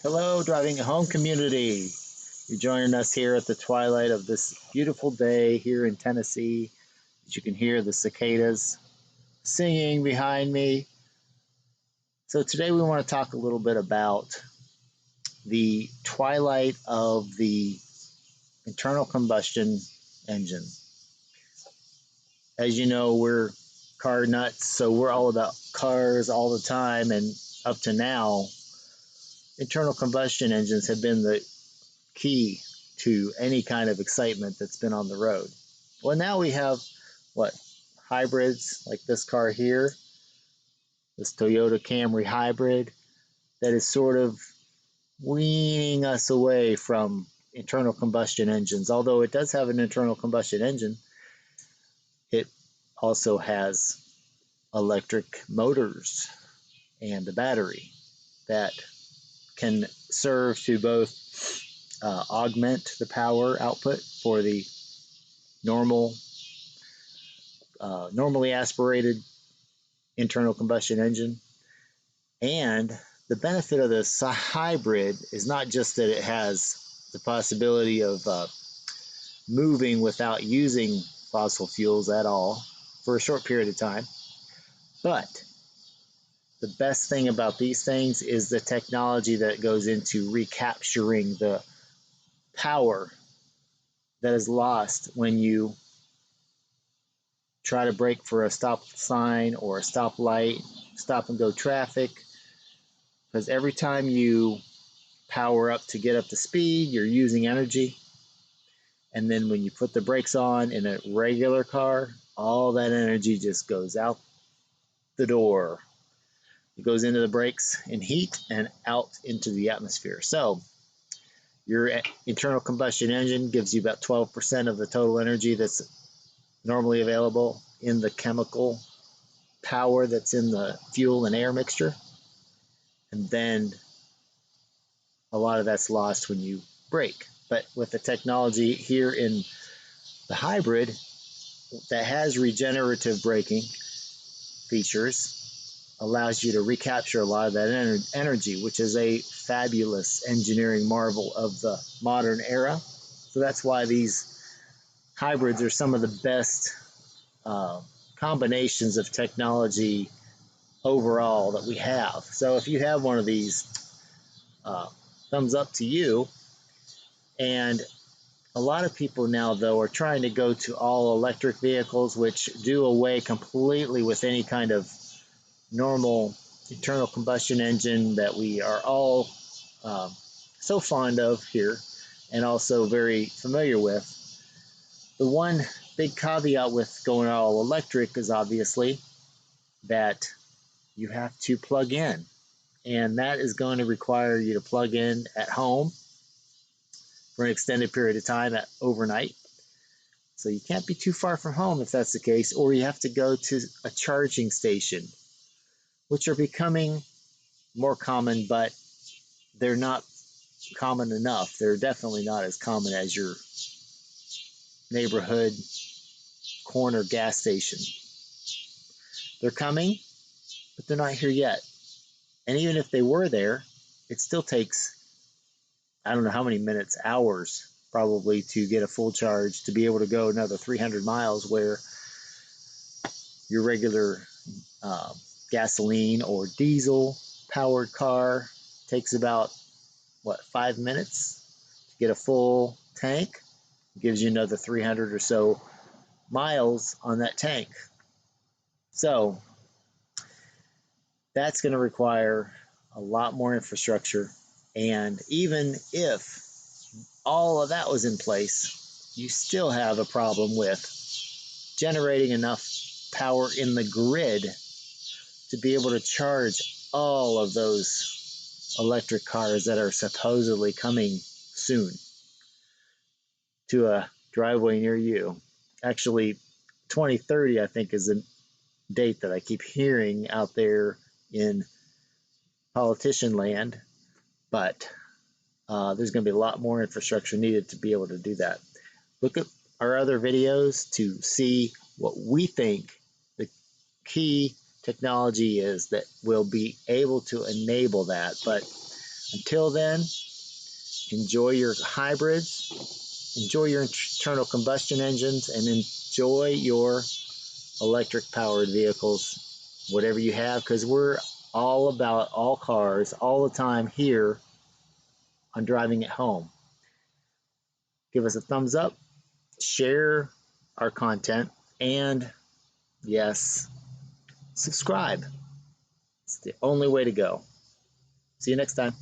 Hello, driving home community. You're joining us here at the twilight of this beautiful day here in Tennessee. As you can hear the cicadas singing behind me. So today we want to talk a little bit about the twilight of the internal combustion engine. As you know, we're car nuts, so we're all about cars all the time, and up to now, internal combustion engines have been the key to any kind of excitement that's been on the road. Well, now we have hybrids like this car here, this Toyota Camry Hybrid, that is sort of weaning us away from internal combustion engines. Although it does have an internal combustion engine, it also has electric motors and a battery that can serve to both augment the power output for the normally aspirated internal combustion engine. And the benefit of this hybrid is not just that it has the possibility of moving without using fossil fuels at all for a short period of time, but the best thing about these things is the technology that goes into recapturing the power that is lost when you try to brake for a stop sign or a stoplight, stop and go traffic. Because every time you power up to get up to speed, you're using energy. And then when you put the brakes on in a regular car, all that energy just goes out the door. It goes into the brakes in heat and out into the atmosphere. So your internal combustion engine gives you about 12% of the total energy that's normally available in the chemical power that's in the fuel and air mixture. And then a lot of that's lost when you brake. But with the technology here in the hybrid that has regenerative braking features, allows you to recapture a lot of that energy, which is a fabulous engineering marvel of the modern era. So that's why these hybrids are some of the best combinations of technology overall that we have. So if you have one of these, thumbs up to you. And a lot of people now, though, are trying to go to all electric vehicles, which do away completely with any kind of normal internal combustion engine that we are all so fond of here and also very familiar with. The one big caveat with going all electric is obviously that you have to plug in, and that is going to require you to plug in at home for an extended period of time overnight. So you can't be too far from home if that's the case, or you have to go to a charging station, which are becoming more common, but they're not common enough. They're definitely not as common as your neighborhood corner gas station. They're coming, but they're not here yet. And even if they were there, it still takes, I don't know how many minutes, hours probably, to get a full charge to be able to go another 300 miles, where your regular gasoline or diesel powered car takes about 5 minutes to get a full tank. It gives you another 300 or so miles on that tank. So that's going to require a lot more infrastructure. And even if all of that was in place, you still have a problem with generating enough power in the grid to be able to charge all of those electric cars that are supposedly coming soon to a driveway near you. Actually, 2030, I think, is a date that I keep hearing out there in politician land, but there's going to be a lot more infrastructure needed to be able to do that. Look at our other videos to see what we think the key technology is that will be able to enable that. But Until then, enjoy your hybrids, enjoy your internal combustion engines, and enjoy your electric powered vehicles, whatever you have, because we're all about all cars all the time here on Driving It Home. Give us a thumbs up, share our content, and yes, subscribe. It's the only way to go. See you next time.